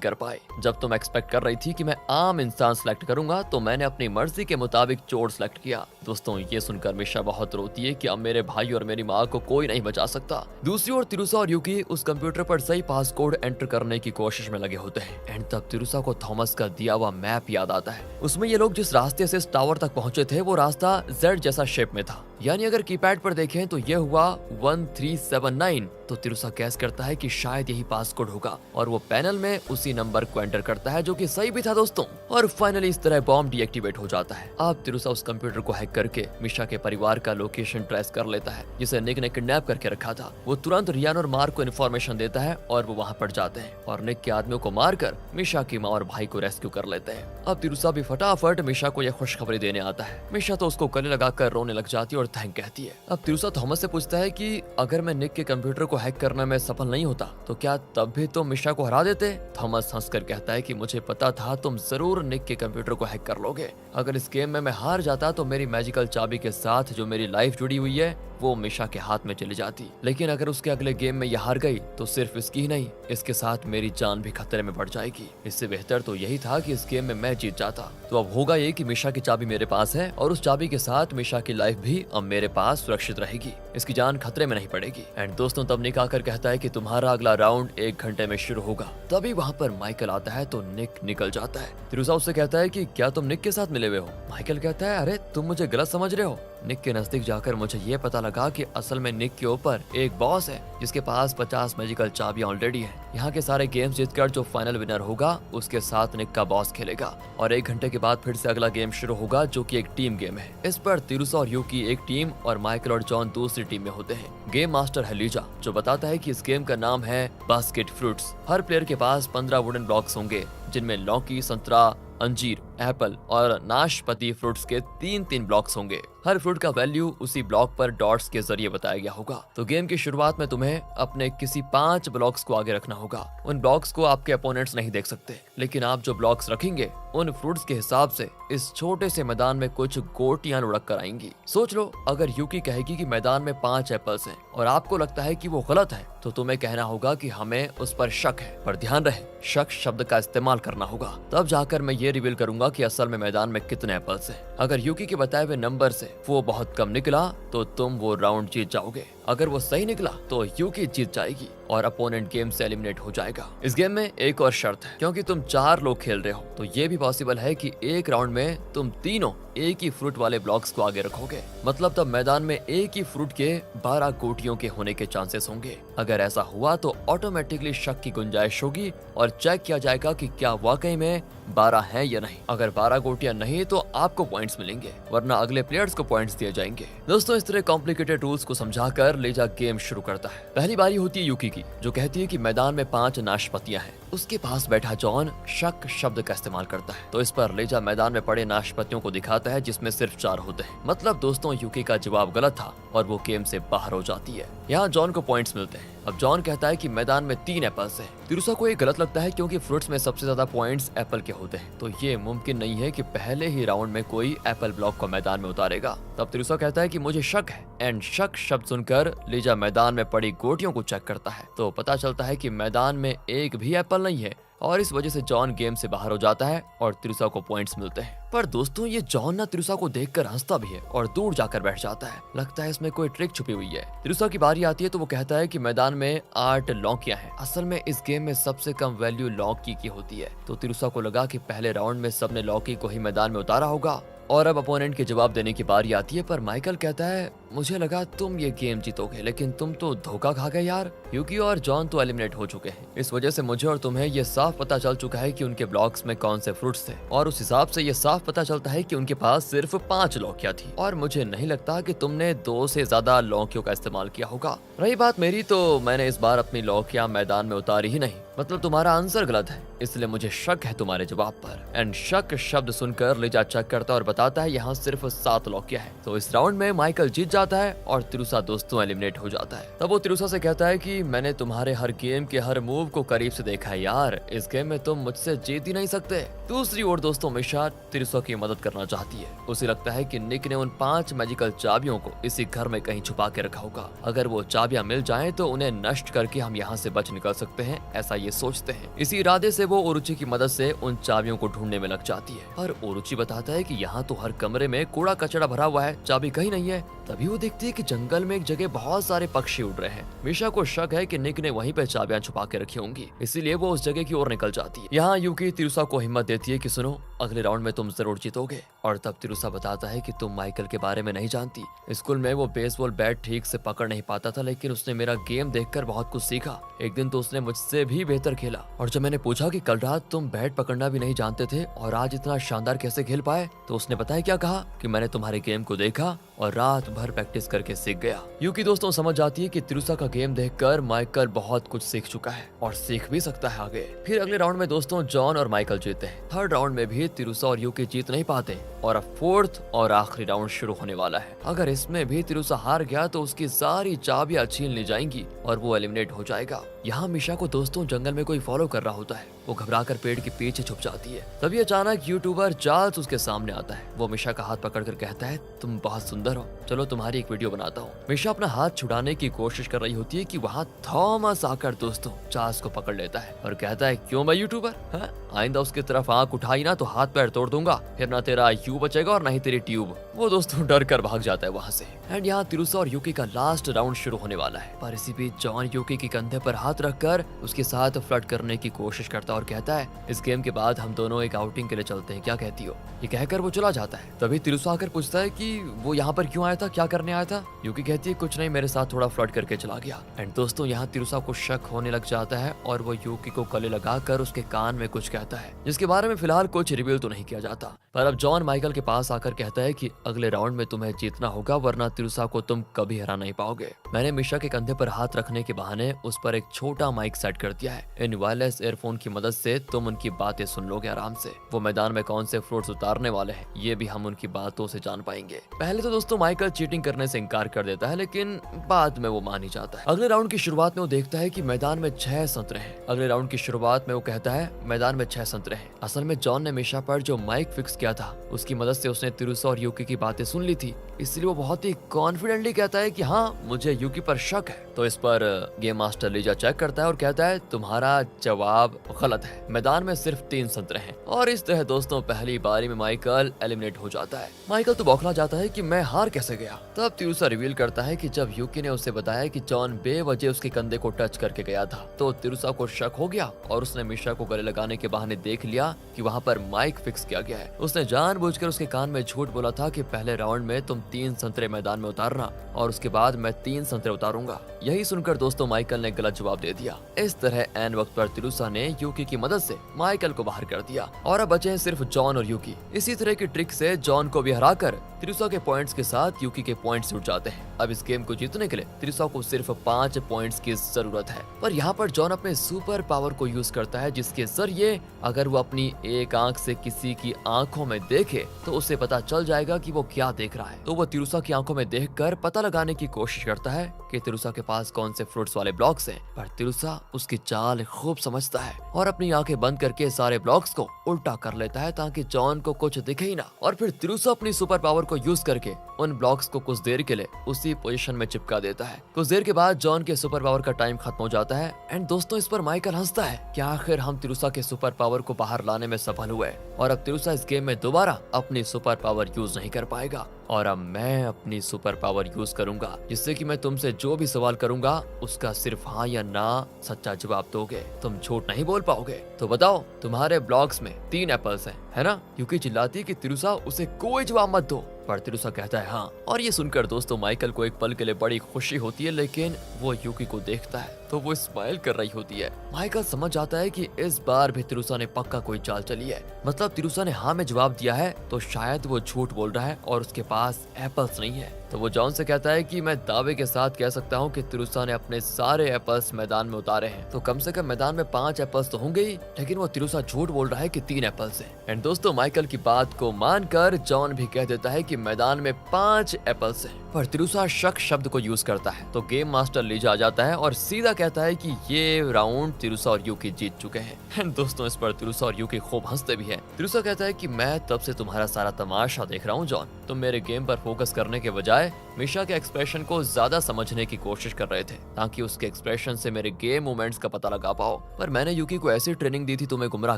कर पाए। जब तुम एक्सपेक्ट कर रही थी कि मैं आम इंसान सिलेक्ट करूंगा तो मैंने अपनी मर्जी के मुताबिक चोर सिलेक्ट किया। दोस्तों ये सुनकर मिशा बहुत रोती है कि अब मेरे भाई और मेरी माँ को कोई नहीं बचा सकता। दूसरी ओर तिरुसा और यूकी उस कंप्यूटर पर सही पासकोड एंटर करने की कोशिश में लगे होते हैं। एंड तब तिरुसा को थॉमस का दिया हुआ मैप याद आता है। उसमें ये लोग जिस रास्ते से इस टावर तक पहुंचे थे वो रास्ता Z जैसा शेप में था, यानी अगर कीपैड पर देखें तो ये हुआ 1379। तो तिरुसा गैस करता है कि शायद यही पासकोड होगा और वो पैनल में उसी नंबर को एंटर करता है जो कि सही भी था दोस्तों। और फाइनली इस तरह बॉम्ब डीएक्टिवेट हो जाता है। अब तिरुसा उस कंप्यूटर को हैक करके मिशा के परिवार का लोकेशन ट्रेस कर लेता है जिसे निक ने किडनैप करके रखा था। वो तुरंत रियान और मार्क को इन्फॉर्मेशन देता है और वो वहाँ पर जाते हैं और निक के आदमियों को मारकर मिशा की माँ और भाई को रेस्क्यू कर लेते हैं। अब तिरुसा भी फटाफट मिशा को यह खुशखबरी देने आता है। मिशा तो उसको गले लगाकर रोने लग जाती है और थैंक कहती है। अब तिरुसा थॉमस से पूछता है कि अगर मैं निक के कंप्यूटर को हैक करने में सफल नहीं होता तो क्या तब भी तुम मिशा को हरा देते? थॉमस हंसकर कहता है कि मुझे पता था तुम जरूर निक के कंप्यूटर को हैक कर लोगे। अगर इस गेम में मैं हार जाता तो मेरी मैजिकल चाबी के साथ जो मेरी लाइफ जुड़ी हुई है वो मिशा के हाथ में चली जाती। लेकिन अगर उसके अगले गेम में यह हार गई तो सिर्फ इसकी ही नहीं, इसके साथ मेरी जान भी खतरे में पड़ जाएगी। इससे बेहतर तो यही था कि इस गेम में मैं जीत जाता। तो अब होगा ये कि मिशा की चाबी मेरे पास है और उस चाबी के साथ मिशा की लाइफ भी अब मेरे पास सुरक्षित रहेगी, इसकी जान खतरे में नहीं पड़ेगी। एंड दोस्तों तब निक आकर कहता है कि तुम्हारा अगला राउंड 1 घंटे में शुरू होगा। तभी वहाँ पर माइकल आता है तो निक निकल जाता है। तिरुसा उससे कहता है कि क्या तुम निक के साथ मिले हुए हो? माइकल कहता है अरे तुम मुझे गलत समझ रहे हो। निक के नजदीक जाकर मुझे ये पता लगा कि असल में निक के ऊपर एक बॉस है जिसके पास 50 मैजिकल चाबियां ऑलरेडी है। यहाँ के सारे गेम्स जीतकर जो फाइनल विनर होगा उसके साथ निक का बॉस खेलेगा और 1 घंटे के बाद फिर से अगला गेम शुरू होगा जो कि एक टीम गेम है। इस पर तिरुसा और यूकी एक टीम और माइकल और जॉन दूसरी टीम में होते हैं। गेम मास्टर है लीजा जो बताता है कि इस गेम का नाम है बास्केट फ्रूट्स। हर प्लेयर के पास 15 वुडन ब्लॉक्स होंगे जिनमें लौकी, संतरा, अंजीर, एप्पल और नाशपाती फ्रूट्स के 3-3 ब्लॉक्स होंगे। हर फ्रूट का वैल्यू उसी ब्लॉक पर डॉट्स के जरिए बताया गया होगा। तो गेम की शुरुआत में तुम्हें अपने किसी 5 ब्लॉक्स को आगे रखना होगा। उन ब्लॉक्स को आपके अपोनेंट्स नहीं देख सकते, लेकिन आप जो ब्लॉक्स रखेंगे उन फ्रूट्स के हिसाब से इस छोटे से मैदान में कुछ गोटियां लुढ़क कर आएंगी। सोच लो अगर यूकी कहेगी कि मैदान में 5 एप्पल्स हैं और आपको लगता है कि वो गलत है तो तुम्हें कहना होगा कि हमें उस पर शक है। पर ध्यान रहे शक शब्द का इस्तेमाल करना होगा, तब जाकर मैं ये रिवील करूंगा कि असल में मैदान में कितने एप्पल्स हैं। अगर यूकी के बताए हुए नंबर से वो बहुत कम निकला तो तुम वो राउंड जीत जाओगे। अगर वो सही निकला तो यूकी जीत जाएगी और अपोनेंट गेम से एलिमिनेट हो जाएगा। इस गेम में एक और शर्त है, क्योंकि तुम 4 लोग खेल रहे हो तो ये भी पॉसिबल है कि एक राउंड में तुम तीनों एक ही फ्रूट वाले ब्लॉक्स को आगे रखोगे। मतलब तब मैदान में एक ही फ्रूट के 12 गोटियों के होने के चांसेस होंगे। अगर ऐसा हुआ तो ऑटोमेटिकली शक की गुंजाइश होगी और चेक किया जाएगा कि क्या वाकई में 12 हैं या नहीं। अगर 12 गोटियां नहीं तो आपको पॉइंट्स मिलेंगे, वरना अगले प्लेयर्स को पॉइंट्स दिए जाएंगे। दोस्तों इस तरह कॉम्प्लिकेटेड रूल्स को समझाकर लीजा गेम शुरू करता है। पहली बारी होती है यूकी की, जो कहती है कि मैदान में 5 नाशपातियां हैं। उसके पास बैठा जॉन शक शब्द का इस्तेमाल करता है, तो इस पर लीजा मैदान में पड़े नाशपातियों को दिखाता है जिसमें सिर्फ 4 होते हैं। मतलब दोस्तों यूकी का जवाब गलत था और वो गेम से बाहर हो जाती है। यहाँ जॉन को पॉइंट्स मिलते हैं। अब जॉन कहता है कि मैदान में 3 एप्पल्स हैं। तिरुसा को ये गलत लगता है क्योंकि फ्रूट्स में सबसे ज्यादा पॉइंट्स एप्पल के होते हैं, तो ये मुमकिन नहीं है कि पहले ही राउंड में कोई एप्पल ब्लॉक को मैदान में उतारेगा। तब तिरुसा कहता है कि मुझे शक है, एंड शक शब्द सुनकर लीजा मैदान में पड़ी गोटियों को चेक करता है, तो पता चलता है कि मैदान में एक भी एप्पल नहीं है और इस वजह से जॉन गेम से बाहर हो जाता है और तिरुसा को पॉइंट्स मिलते हैं। पर दोस्तों ये जॉन ना तिरुसा को देखकर हंसता भी है और दूर जाकर बैठ जाता है। लगता है इसमें कोई ट्रिक छुपी हुई है। तिरुसा की बारी आती है तो वो कहता है कि मैदान में 8 लौकियां हैं। असल में इस गेम में सबसे कम वैल्यू लौकी की होती है, तो तिरुसा को लगा कि पहले राउंड में सबने लौकी को ही मैदान में उतारा होगा और अब अपोनेंट के जवाब देने की बारी आती है। पर माइकल कहता है मुझे लगा तुम ये गेम जीतोगे, लेकिन तुम तो धोखा खा गए यार। यूकी और जॉन तो एलिमिनेट हो चुके हैं, इस वजह से मुझे और तुम्हें ये साफ पता चल चुका है कि उनके ब्लॉक्स में कौन से फ्रूट्स थे, और उस हिसाब से ये साफ पता चलता है कि उनके पास सिर्फ 5 लौकियां थी और मुझे नहीं लगता कि तुमने 2 से ज्यादा लौकियों का इस्तेमाल किया होगा। रही बात मेरी, तो मैंने इस बार अपनी लौकियां मैदान में उतारी ही नहीं। मतलब तुम्हारा आंसर गलत है, इसलिए मुझे शक है तुम्हारे जवाब पर। एंड शक शब्द सुनकर लीजा चेक करता और बताता है यहाँ सिर्फ 7 लौकियां हैं। तो इस राउंड में माइकल जीत जाता है और तिरुसा दोस्तों एलिमिनेट हो जाता है। तब वो तिरुसा से कहता है कि मैंने तुम्हारे हर गेम के हर मूव को करीब से देखा है यार, इस गेम में तुम मुझसे जीत ही नहीं सकते। दूसरी ओर दोस्तों मिशा तिरुसा की मदद करना चाहती है। उसे लगता है कि निक ने उन 5 मैजिकल चाबियों को इसी घर में कहीं छुपा के रखा होगा। अगर वो चाबियां मिल जाएं तो उन्हें नष्ट करके हम यहाँ से बच निकल सकते हैं, ऐसा ये सोचते हैं। इसी इरादे से वो ओरुचि की मदद से उन चाबियों को ढूंढने में लग जाती है। पर ओरुचि बताता है कि यहाँ तो हर कमरे में कूड़ा कचरा भरा हुआ है, चाबी कहीं नहीं है। तभी वो देखती है कि जंगल में एक जगह बहुत सारे पक्षी उड़ रहे हैं। मिशा को शक है कि निक ने वहीं पे चाबियां छुपा के रखी होंगी, इसीलिए वो उस जगह की ओर निकल जाती है। यहाँ यूकी तिरुसा को हिम्मत देती है कि सुनो, अगले राउंड में तुम जरूर जीतोगे। और तब तिरुसा बताता है कि तुम माइकल के बारे में नहीं जानती। स्कूल में वो बेसबॉल बैट ठीक से पकड़ नहीं पाता था, लेकिन उसने मेरा गेम देखकर बहुत कुछ सीखा। एक दिन तो उसने मुझसे भी बेहतर खेला, और जब मैंने पूछा कि कल रात तुम बैट पकड़ना भी नहीं जानते थे और आज इतना शानदार कैसे खेल पाए, तो उसने बताया क्या कहा कि मैंने तुम्हारे गेम को देखा और रात भर प्रैक्टिस करके सीख गया। यूकी दोस्तों समझ जाती है कि तिरुसा का गेम देखकर माइकल बहुत कुछ सीख चुका है और सीख भी सकता है आगे। फिर अगले राउंड में दोस्तों जॉन और माइकल जीते हैं। थर्ड राउंड में भी तिरुसा और यूकी जीत नहीं पाते और अब फोर्थ और आखिरी राउंड शुरू होने वाला है। अगर इसमें भी तिरुसा हार गया तो उसकी सारी चाबियां छीन ली जाएंगी और वो एलिमिनेट हो जाएगा। यहाँ मिशा को दोस्तों जंगल में कोई फॉलो कर रहा होता है। वो घबराकर पेड़ के पीछे छुप जाती है। तभी अचानक यूट्यूबर चार्ल्स उसके सामने आता है। वो मिशा का हाथ पकड़कर कहता है तुम बहुत सुंदर हो, चलो तुम्हारी एक वीडियो बनाता हूँ। मिशा अपना हाथ छुड़ाने की कोशिश कर रही होती है कि वहाँ थॉमस आकर दोस्तों चार्ल्स को पकड़ लेता है और कहता है क्यों मैं यूट्यूबर, हाँ? आइंदा उसकी तरफ आंख उठाई ना तो हाथ पैर तोड़ दूंगा, फिर ना तेरा यू बचेगा और ना ही तेरी ट्यूब। वो दोस्तों डर कर भाग जाता है वहाँ से। एंड यहाँ तिरुसा और यूकी का लास्ट राउंड शुरू होने वाला है। पर इसी बीच जॉन यूकी के कंधे पर हाथ रखकर उसके साथ फ्लर्ट करने की कोशिश करता और कहता है इस गेम के बाद हम दोनों एक आउटिंग के लिए चलते हैं, क्या कहती हो? ये कहकर वो चला जाता है। तभी तिरुसा आकर पूछता है कि वो यहाँ पर क्यों आया था, क्या करने आया था? यूकी कहती है कुछ नहीं, मेरे साथ थोड़ा फ्लर्ट करके चला गया। एंड दोस्तों यहाँ तिरुसा को शक होने लग जाता है और वो यूकी को गले लगाकर उसके कान में कुछ कहता है, जिसके बारे में फिलहाल कुछ रिवील तो नहीं किया जाता। पर अब जॉन माइकल के पास आकर कहता है कि अगले राउंड में तुम्हें जीतना होगा, वरना तिरुसा को तुम कभी हरा नहीं पाओगे। मैंने मिशा के कंधे पर हाथ रखने के बहाने उस पर एक छोटा माइक सेट कर दिया है। इन वायरलेस एयरफोन की मदद से तुम उनकी बातें सुन लोगे आराम से। वो मैदान में कौन से फ्रूट्स उतारने वाले हैं ये भी हम उनकी बातों से जान पाएंगे। पहले तो दोस्तों माइकल चीटिंग करने से इनकार कर देता है, लेकिन बाद में वो मान ही जाता है। अगले राउंड की शुरुआत में वो देखता है कि मैदान में 6 संतरे हैं। अगले राउंड की शुरुआत में वो कहता है मैदान में 6 संतरे हैं। असल में जॉन ने मिशा पर जो माइक फिक्स किया था उसकी मदद से उसने तिरुसा और यूकी की बातें सुन ली थी, इसलिए वो बहुत ही कॉन्फिडेंटली कहता है कि हाँ मुझे यूकी पर शक है। तो इस पर गेम मास्टर लीजा चेक करता है और कहता है तुम्हारा जवाब गलत है, मैदान में सिर्फ 3 संतरे हैं। और इस तरह दोस्तों पहली बारी में माइकल एलिमिनेट हो जाता है। माइकल तो बौखला जाता है कि मैं हार कैसे गया। तब तिरुसा रिवील करता है कि जब यूकी ने उसे बताया कि जॉन बेवजह उसके कंधे को टच करके गया था, तो तिरुसा को शक हो गया और उसने मिशा को गले लगाने के बहाने देख लिया कि वहाँ पर माइक फिक्स किया गया है। उसने जानबूझकर उसके कान में झूठ बोला था कि पहले राउंड में तुम 3 संतरे मैदान में उतारना और उसके बाद मैं 3 संतरे उतारूंगा। यही सुनकर दोस्तों माइकल ने गलत जवाब दे दिया। इस तरह एन वक्त पर तिरुसा ने यूकी की मदद से माइकल को बाहर कर दिया और अब बचे हैं सिर्फ जॉन और यूकी। इसी तरह की ट्रिक से जॉन को भी हराकर तिरुसा के पॉइंट्स के साथ यूकी के पॉइंट्स जुट जाते हैं। अब इस गेम को जीतने के लिए तिरुसा को सिर्फ 5 पॉइंट्स की जरूरत है। पर यहाँ पर जॉन अपने सुपर पावर को यूज करता है, जिसके जरिए अगर वो अपनी एक आंख से किसी की आंखों में देखे तो उसे पता चल जाएगा कि वो क्या देख रहा है। तो वो तिरुसा की आंखों में देखकर पता लगाने की कोशिश करता है कि तिरुसा के पास कौन से फ्रूट्स वाले ब्लॉक्स हैं। पर तिरुसा उसकी चाल खूब समझता है और अपनी आंखें बंद करके सारे ब्लॉक्स को उल्टा कर लेता है ताकि जॉन को कुछ दिखे ही ना। और फिर तिरुसा अपनी सुपर पावर को यूज करके उन ब्लॉक्स को कुछ देर के लिए उसी पोजीशन में चिपका देता है। कुछ देर के बाद जॉन के सुपर पावर का टाइम खत्म हो जाता है एंड दोस्तों इस पर माइकल हंसता है कि आखिर हम तिरुसा के सुपर पावर को बाहर लाने में सफल हुए और अब तिरुसा इस गेम में दोबारा अपनी सुपर पावर यूज नहीं कर पाएगा और अब मैं अपनी सुपर पावर यूज करूंगा, जिससे कि मैं तुमसे जो भी सवाल करूंगा उसका सिर्फ हाँ या ना सच्चा जवाब दोगे, तुम झूठ नहीं बोल पाओगे। तो बताओ तुम्हारे ब्लॉक्स में 3 एप्पल्स हैं, है ना? यूकी चिल्लाती है कि तिरुसा उसे कोई जवाब मत दो, पर तिरुसा कहता है हाँ। और ये सुनकर दोस्तों माइकल को एक पल के लिए बड़ी खुशी होती है, लेकिन वो यूकी को देखता है तो वो स्माइल कर रही होती है। माइकल समझ जाता है कि इस बार भी तिरुसा ने पक्का कोई चाल चली है, मतलब तिरुसा ने हाँ में जवाब दिया है तो शायद वो झूठ बोल रहा है और उसके पास एप्पल्स नहीं है। तो वो जॉन से कहता है कि मैं दावे के साथ कह सकता हूँ कि तिरुसा ने अपने सारे एप्पल्स मैदान में उतारे हैं, तो कम से कम मैदान में 5 एप्पल्स तो होंगे ही, लेकिन वो तिरुसा झूठ बोल रहा है कि 3 एप्पल्स हैं। एंड दोस्तों माइकल की बात को मानकर जॉन भी कह देता है कि मैदान में 5 एप्पल्स हैं, पर तिरुसा शक शब्द को यूज करता है तो गेम मास्टर लीजा आ जाता है और सीधा कहता है कि ये राउंड तिरुसा और यूकी जीत चुके हैं। एंड दोस्तों इस पर तिरुसा और यूकी खूब हंसते भी हैं। तिरुसा कहता है कि मैं तब से तुम्हारा सारा तमाशा देख रहा हूँ जॉन, तुम मेरे गेम पर फोकस करने के बजाय मिशा के एक्सप्रेशन को ज्यादा समझने की कोशिश कर रहे थे ताकि उसके एक्सप्रेशन से मेरे गेम मोमेंट्स का पता लगा पाओ, पर मैंने यूकी को ऐसी ट्रेनिंग दी थी तुम्हें गुमराह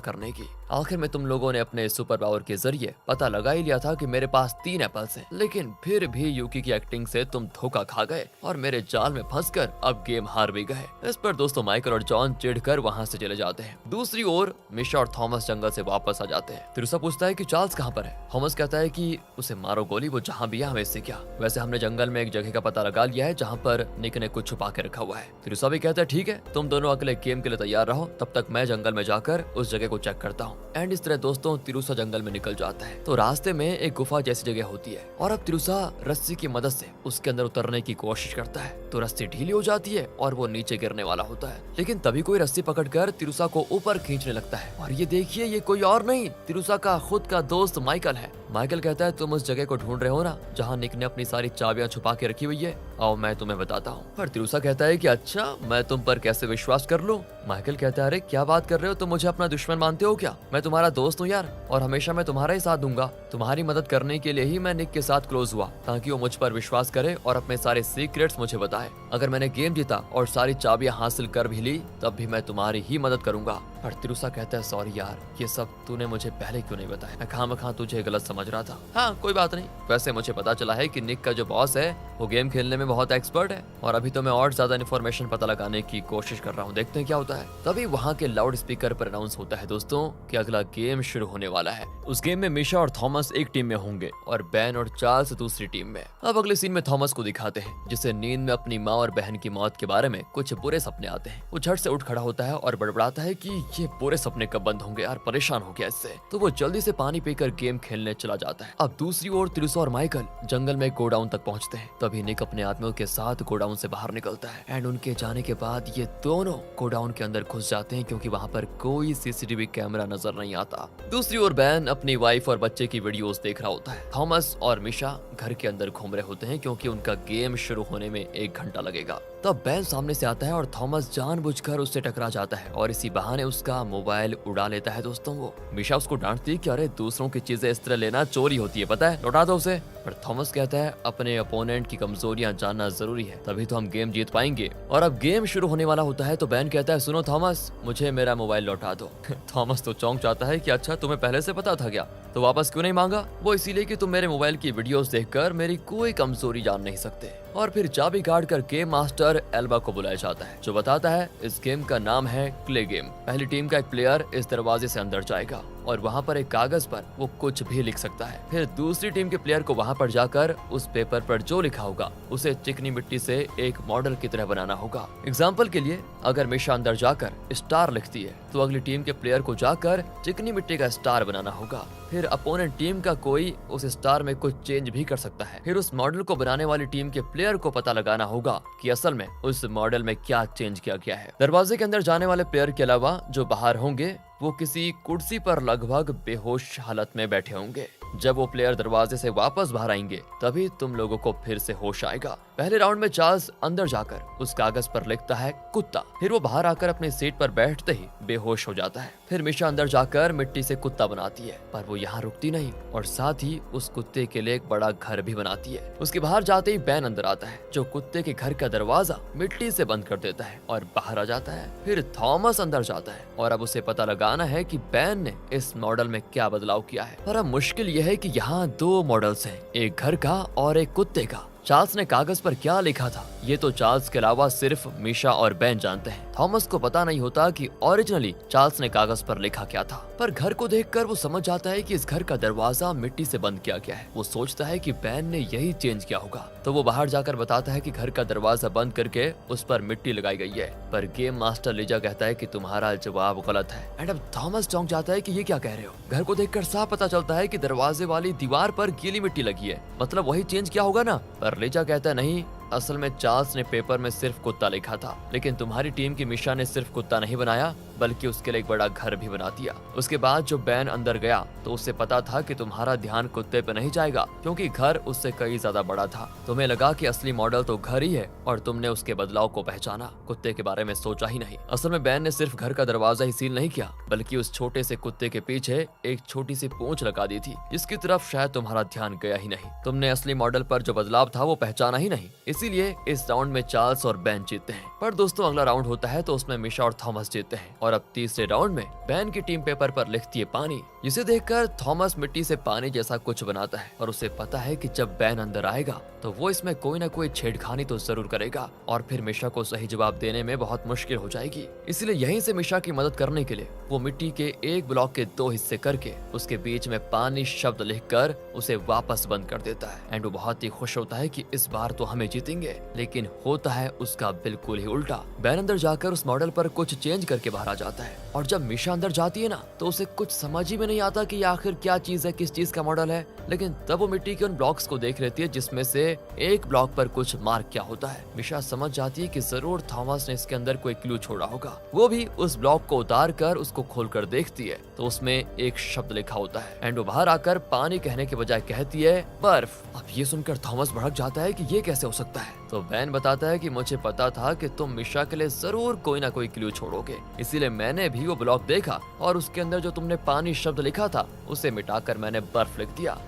करने की। आखिर में तुम लोगों ने अपने सुपर पावर के जरिए पता लगा ही लिया था कि मेरे पास 3 एप्पल्स हैं, लेकिन फिर भी यूकी की एक्टिंग से तुम धोखा खा गए और मेरे जाल में फंसकर अब गेम हार भी गए। इस पर दोस्तों माइकल और जॉन चिढ़कर वहां से चले जाते हैं। दूसरी ओर मिशा और थॉमस जंगल से वापस आ जाते हैं। तिरुसा पूछता है कि चार्ल्स कहाँ पर है। थॉमस कहता है कि उसे मारो गोली, वो जहाँ भी है हमें इससे क्या, वैसे हमने जंगल में एक जगह का पता लगा लिया है जहाँ पर निक ने कुछ छुपा के रखा हुआ है। तिरुसा भी कहता है ठीक है, तुम दोनों अगले गेम के लिए तैयार रहो, तब तक मैं जंगल में जाकर उस जगह को चेक करता हूँ। एंड इस तरह दोस्तों तिरुसा जंगल में निकल जाता है तो रास्ते में एक गुफा जैसी जगह होती है और अब तिरुसा रस्सी की मदद से उसके अंदर उतरने की कोशिश करता है तो रस्सी ढीली हो जाती है और वो नीचे गिरने वाला होता है, लेकिन तभी कोई रस्सी पकड़कर तिरुसा को ऊपर खींचने लगता है और ये देखिए ये कोई और नहीं तिरुसा का खुद का दोस्त माइकल है। माइकल कहता है तुम उस जगह को ढूंढ रहे हो ना जहाँ निक ने अपनी सारी चाबियां छुपा के रखी हुई है, आओ मैं तुम्हें बताता हूँ। पर तिरुसा कहता है कि अच्छा मैं तुम पर कैसे विश्वास कर लूं। माइकल कहता है अरे क्या बात कर रहे हो, तुम मुझे अपना दुश्मन मानते हो क्या? मैं तुम्हारा दोस्त हूँ यार और हमेशा मैं तुम्हारा ही साथ दूंगा। तुम्हारी मदद करने के लिए ही मैं निक के साथ क्लोज हुआ ताकि वो मुझ पर विश्वास करे और अपने सारे सीक्रेट्स मुझे बताए। अगर मैंने गेम जीता और सारी चाबियां हासिल कर भी ली तब भी मैं तुम्हारी ही मदद करूंगा। पर तिरुसा कहता है सॉरी यार, ये सब तूने मुझे पहले क्यों नहीं बताया, मैं खामखा तुझे गलत समझ रहा था। हाँ कोई बात नहीं, वैसे मुझे पता चला है कि निक का जो बॉस है वो गेम खेलने में बहुत एक्सपर्ट है और अभी तो मैं और ज्यादा इन्फॉर्मेशन पता लगाने की कोशिश कर रहा हूँ, देखते हैं क्या होता है। तभी वहाँ के लाउड स्पीकर पर अनाउंस होता है दोस्तों कि अगला गेम शुरू होने वाला है। उस गेम में मिशा और थॉमस एक टीम में होंगे और बेन और चार्ल्स दूसरी टीम में। अब अगले सीन में थॉमस को दिखाते हैं जिसे नींद में अपनी माँ और बहन की मौत के बारे में कुछ बुरे सपने आते हैं। वो झट से उठ खड़ा होता है और बड़बड़ाता है कि ये बुरे सपने कब बंद होंगे यार, परेशान हो गया इससे। तो वो जल्दी से पानी पीकर गेम खेलने चला जाता है। अब दूसरी ओर तिरुसा और माइकल जंगल में गोडाउन तक पहुंचते हैं। तभी निक अपने आदमियों के साथ गोडाउन से बाहर निकलता है एंड उनके जाने के बाद ये दोनों गोडाउन के अंदर घुस जाते हैं क्योंकि वहाँ पर कोई सीसीटीवी कैमरा नजर नहीं आता। दूसरी ओर बैन अपनी वाइफ और बच्चे की वीडियोस देख रहा होता है। थॉमस और मिशा घर के अंदर घूम रहे होते हैं क्योंकि उनका गेम शुरू होने में 1 घंटा लगेगा। तब बैन सामने से आता है और थॉमस जानबूझकर उससे टकरा जाता है और इसी बहाने उसका मोबाइल उड़ा लेता है। दोस्तों वो मिशा उसको डांटती है कि अरे दूसरों की चीजें इस तरह लेना चोरी होती है, पता है, लौटा दो उसे। पर थॉमस कहता है अपने अपोनेंट की कमजोरियां जानना जरूरी है, तभी तो हम गेम जीत पाएंगे। और अब गेम शुरू होने वाला होता है तो बैन कहता है सुनो थॉमस, मुझे मेरा मोबाइल लौटा दो। थॉमस तो चौंक जाता है कि अच्छा तुम्हें पहले से पता था क्या, तो वापस क्यों नहीं मांगा? वो इसीलिए कि तुम मेरे मोबाइल की वीडियोस देखकर मेरी कोई कमजोरी जान नहीं सकते। और फिर चाबी काट कर गेम मास्टर एल्बा को बुलाया जाता है जो बताता है इस गेम का नाम है क्ले गेम। पहली टीम का एक प्लेयर इस दरवाजे से अंदर जाएगा और वहाँ पर एक कागज पर वो कुछ भी लिख सकता है। फिर दूसरी टीम के प्लेयर को वहाँ पर जाकर उस पेपर पर जो लिखा होगा उसे चिकनी मिट्टी से एक मॉडल की तरह बनाना होगा। एग्जाम्पल के लिए अगर मिशा अंदर जाकर स्टार लिखती है तो अगली टीम के प्लेयर को जाकर चिकनी मिट्टी का स्टार बनाना होगा। फिर अपोनेंट टीम का कोई उस स्टार में कुछ चेंज भी कर सकता है। फिर उस मॉडल को बनाने वाली टीम के प्लेयर को पता लगाना होगा कि असल में उस मॉडल में क्या चेंज किया गया है। दरवाजे के अंदर जाने वाले प्लेयर के अलावा जो बाहर होंगे वो किसी कुर्सी पर लगभग बेहोश हालत में बैठे होंगे। जब वो प्लेयर दरवाजे से वापस बाहर आएंगे तभी तुम लोगों को फिर से होश आएगा। पहले राउंड में चार्ल्स अंदर जाकर उस कागज पर लिखता है कुत्ता। फिर वो बाहर आकर अपनी सीट पर बैठते ही बेहोश हो जाता है। फिर मिशा अंदर जाकर मिट्टी से कुत्ता बनाती है, पर वो यहाँ रुकती नहीं और साथ ही उस कुत्ते के लिए एक बड़ा घर भी बनाती है। उसके बाहर जाते ही बैन अंदर आता है जो कुत्ते के घर का दरवाजा मिट्टी से बंद कर देता है और बाहर आ जाता है। फिर थॉमस अंदर जाता है और अब उसे पता लगाना है कि बैन ने इस मॉडल में क्या बदलाव किया है। और अब मुश्किल यह है कि यहाँ दो मॉडल्स हैं, एक घर का और एक कुत्ते का। चार्ल्स ने कागज पर क्या लिखा था ये तो चार्ल्स के अलावा सिर्फ मिशा और बैन जानते हैं। थॉमस को पता नहीं होता कि ओरिजिनली चार्ल्स ने कागज पर लिखा क्या था, पर घर को देखकर वो समझ जाता है कि इस घर का दरवाजा मिट्टी से बंद किया गया है। वो सोचता है कि बैन ने यही चेंज किया होगा, तो वो बाहर जाकर बताता है कि घर का दरवाजा बंद करके उस पर मिट्टी लगाई गई है। पर गेम मास्टर लीजा कहता है कि तुम्हारा जवाब गलत है। एंड अब थॉमस चौंक जाता है कि ये क्या कह रहे हो। घर को देखकर साफ पता चलता है कि दरवाजे वाली दीवार पर गीली मिट्टी लगी है, मतलब वही चेंज किया होगा ना। पर लीजा कहता है नहीं, असल में चार्ल्स ने पेपर में सिर्फ कुत्ता लिखा था, लेकिन तुम्हारी टीम की मिशा ने सिर्फ कुत्ता नहीं बनाया बल्कि उसके लिए एक बड़ा घर भी बना दिया। उसके बाद जो बैन अंदर गया तो उसे पता था कि तुम्हारा ध्यान कुत्ते पे नहीं जाएगा क्योंकि घर उससे कई ज्यादा बड़ा था। तुम्हें लगा कि असली मॉडल तो घर ही है और तुमने उसके बदलाव को पहचाना, कुत्ते के बारे में सोचा ही नहीं। असल में बैन ने सिर्फ घर का दरवाजा ही सील नहीं किया बल्कि उस छोटे से कुत्ते के पीछे एक छोटी सी पूंछ लगा दी थी जिसकी तरफ शायद तुम्हारा ध्यान गया ही नहीं। तुमने असली मॉडल पर जो बदलाव था वो पहचाना ही नहीं, इसीलिए इस राउंड में चार्ल्स और बैन जीतते हैं। पर दोस्तों अगला राउंड होता है तो उसमें मिशा और थॉमस जीतते हैं और अब तीसरे राउंड में बैन की टीम पेपर पर लिखती है पानी, जिसे देखकर थॉमस मिट्टी से पानी जैसा कुछ बनाता है और उसे पता है कि जब बैन अंदर आएगा तो वो इसमें कोई ना कोई छेड़खानी तो जरूर करेगा और फिर मिशा को सही जवाब देने में बहुत मुश्किल हो जाएगी। इसलिए यहीं से मिशा की मदद करने के लिए वो मिट्टी के एक ब्लॉक के दो हिस्से करके उसके बीच में पानी शब्द लिखकर उसे वापस बंद कर देता है। एंड वो बहुत ही खुश होता है कि इस बार तो हमें जीतेंगे, लेकिन होता है उसका बिल्कुल ही उल्टा। बैन अंदर जाकर उस मॉडल पर कुछ चेंज करके बाहर आ जाता है और जब मिशा अंदर जाती है ना तो उसे कुछ समझ ही में नहीं आता कि ये आखिर क्या चीज है, किस चीज का मॉडल है। लेकिन तब वो मिट्टी के उन ब्लॉक्स को देख लेती है जिसमें से एक ब्लॉक पर कुछ मार्क किया होता है। मिशा समझ जाती है कि जरूर थॉमस ने इसके अंदर कोई क्लू छोड़ा होगा। वो भी उस ब्लॉक को उतार कर उसको खोलकर देखती है तो उसमें एक शब्द लिखा होता है एंड वो बाहर आकर पानी कहने के बजाय कहती है बर्फ। अब ये सुनकर थॉमस भड़क जाता है कि ये कैसे हो सकता है। तो बैन बताता है कि मुझे पता था कि तुम मिशा के लिए जरूर कोई ना कोई क्लू छोड़ोगे, इसीलिए मैंने भी वो ब्लॉक देखा और उसके अंदर जो तुमने पानी शब्द लिखा था उसे मिटाकर मैंने बर्फ लिख दिया।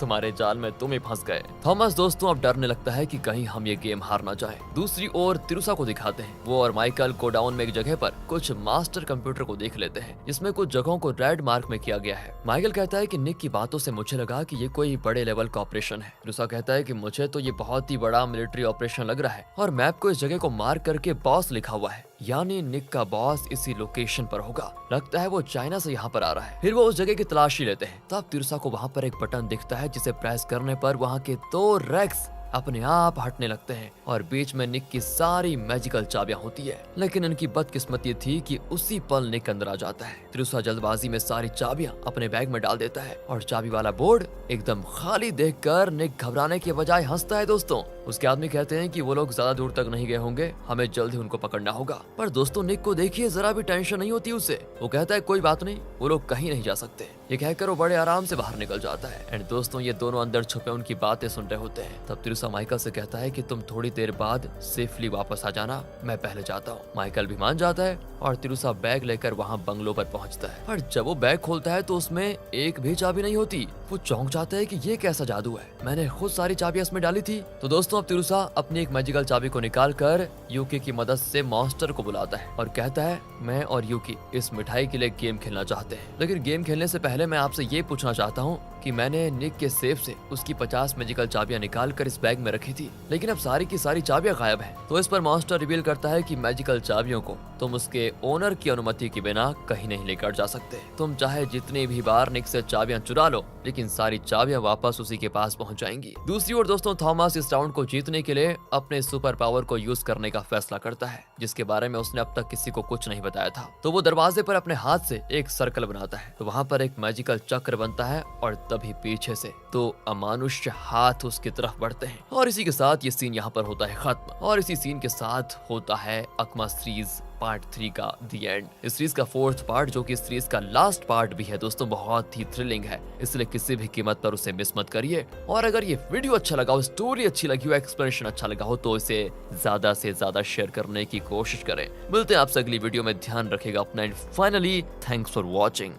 तुम्हारे जाल में तुम ही फंस गए। थॉमस दोस्तों अब डरने लगता है कि कहीं हम ये गेम हार ना जाए। दूसरी ओर तिरुसा को दिखाते हैं। वो और माइकल गोडाउन में एक जगह पर कुछ मास्टर कंप्यूटर को देख लेते हैं जिसमें कुछ जगहों को रेड मार्क में किया गया है। माइकल कहता है कि निक की बातों से मुझे लगा कि ये कोई बड़े लेवल का ऑपरेशन है। तिरुसा कहता है कि मुझे तो ये बहुत ही बड़ा मिलिट्री ऑपरेशन लग रहा है और मैप को इस जगह को मार्क करके बॉस लिखा हुआ है, यानी निक का बॉस इसी लोकेशन पर होगा। लगता है वो चाइना से यहाँ पर आ रहा है। फिर वो उस जगह की तलाशी लेते हैं। तब तिरुसा को वहाँ पर एक बटन दिखता है जिसे प्रेस करने पर वहाँ के दो रैक्स अपने आप हटने लगते हैं और बीच में निक की सारी मैजिकल चाबियां होती है। लेकिन इनकी बदकिस्मती थी कि उसी पल निक अंदर आ जाता है। तिरुसा जल्दबाजी में सारी चाबियां अपने बैग में डाल देता है और चाबी वाला बोर्ड एकदम खाली देखकर निक घबराने के बजाय हंसता है। दोस्तों उसके आदमी कहते हैं कि वो लोग ज्यादा दूर तक नहीं गए होंगे, हमें जल्द ही उनको पकड़ना होगा। पर दोस्तों निक को देखिए जरा भी टेंशन नहीं होती उसे। वो कहता है कोई बात नहीं, वो लोग कहीं नहीं जा सकते। ये कहकर वो बड़े आराम से बाहर निकल जाता है। एंड दोस्तों ये दोनों अंदर छुपे उनकी बातें सुन रहे होते हैं। तब तिरुसा माइकल से कहता है कि तुम थोड़ी देर बाद सेफली वापस आ जाना, मैं पहले जाता हूँ। माइकल भी मान जाता है और तिरुसा बैग लेकर वहाँ बंगलो पर पहुँचता है। पर जब वो बैग खोलता है तो उसमें एक भी चाबी नहीं होती। वो चौंक जाता है कि ये कैसा जादू है, मैंने खुद सारी चाबियां इसमें डाली थी। तो दोस्तों अब तिरुसा अपनी एक मैजिकल चाबी को निकाल कर यूकी की मदद से मॉन्स्टर को बुलाता है और कहता है मैं और यूकी इस मिठाई के लिए गेम खेलना चाहते हैं, लेकिन गेम खेलने से पहले मैं आपसे ये पूछना चाहता हूँ कि मैंने निक के सेफ से उसकी 50 मैजिकल चाबियां निकाल कर इस बैग में रखी थी, लेकिन अब सारी की सारी चाबियां गायब हैं। तो इस पर मॉन्स्टर रिवील करता है कि मैजिकल चाबियों को तुम उसके ओनर की अनुमति के बिना कहीं नहीं लेकर जा सकते। तुम चाहे जितनी भी बार निक से चाबियां चुरा लो, लेकिन सारी चाबियां वापस उसी के पास पहुंच जाएंगी। दूसरी ओर दोस्तों, थॉमस इस राउंड को जीतने के लिए अपने सुपर पावर को यूज करने का फैसला करता है, जिसके बारे में उसने अब तक किसी को कुछ नहीं बताया था। तो वो दरवाजे पर अपने हाथ से एक सर्कल बनाता है, तो वहाँ पर एक मैजिकल चक्र बनता है और तभी पीछे से दो अमानुष्य हाथ उसकी तरफ बढ़ते हैं। और इसी के साथ ये सीन यहाँ पर होता है खत्म। और इसी सीन के साथ होता है अकमा सीरीज पार्ट 3 का दी एंड। इस सीरीज का 4th पार्ट, जो कि इस सीरीज का लास्ट पार्ट भी है दोस्तों, बहुत ही थ्रिलिंग है, इसलिए किसी भी कीमत पर उसे मिस मत करिए। और अगर ये वीडियो अच्छा लगा हो, स्टोरी अच्छी लगी हो, एक्सप्लेनेशन अच्छा लगा हो, तो इसे ज्यादा से ज्यादा शेयर करने की कोशिश करें। मिलते हैं आपसे अगली वीडियो में, ध्यान रखेगा अपना and finally thanks for watching.